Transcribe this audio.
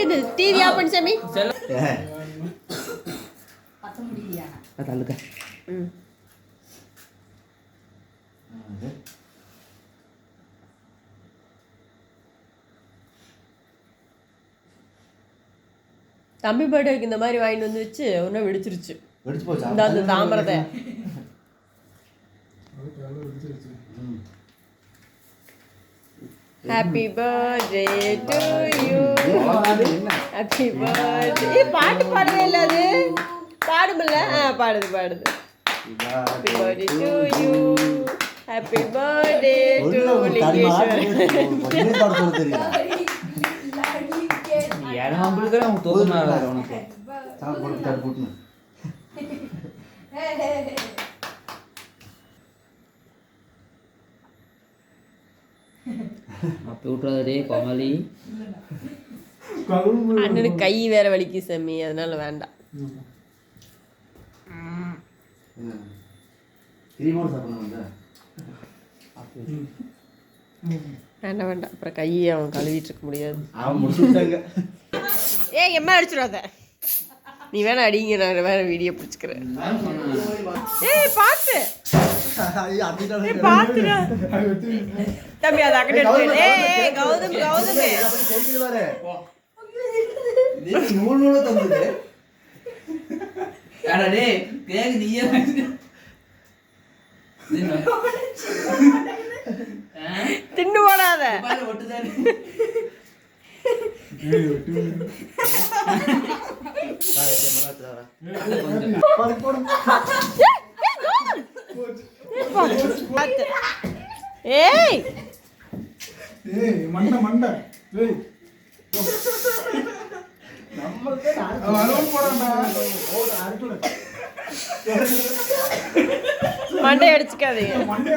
இது TV off பண்ணு சாமி. பத்த முடியலையா? தள்ளுக்க. தம்பி பர்த்டேக்கு இந்த மாதிரி வாங்கிட்டு வந்து வச்சு ஒன்றும் வெடிச்சிருச்சு. வெடிச்சு போச்சு. இந்த அந்த தாமரத்தை. Happy birthday to you. Happy birthday. பாட்டு பாடவே இல்லை அது. பாடுமில்ல? பாடுது பாடுது. Happy birthday to you. Happy birthday to Lingeshwar. அண்ணனுக்கு கை வேற வலிக்கு சாமி, அதனால வேண்டாம். வேண்டாம் வேண்டாம், அப்புறம் கையை அவன் கழுவிட்டு இருக்க முடியாது. ஏய் எம்மா அடிச்சிடாத, நீ வேணா அடிங்க, நான் வேற வீடியோ பிடிச்சிக்கிறேன். ஏய் பார்த்து பாத்துடா தம்பி, அது அக்கடி எடுத்து. ஏய் கௌதம் கௌதமே நூல் நூல தந்தது. அடடே கேக் நீயே தின்னு போடாத. ஏய் மண்டை மண்டை மண்டை அடிச்சுக்காதீங்க. மண்டை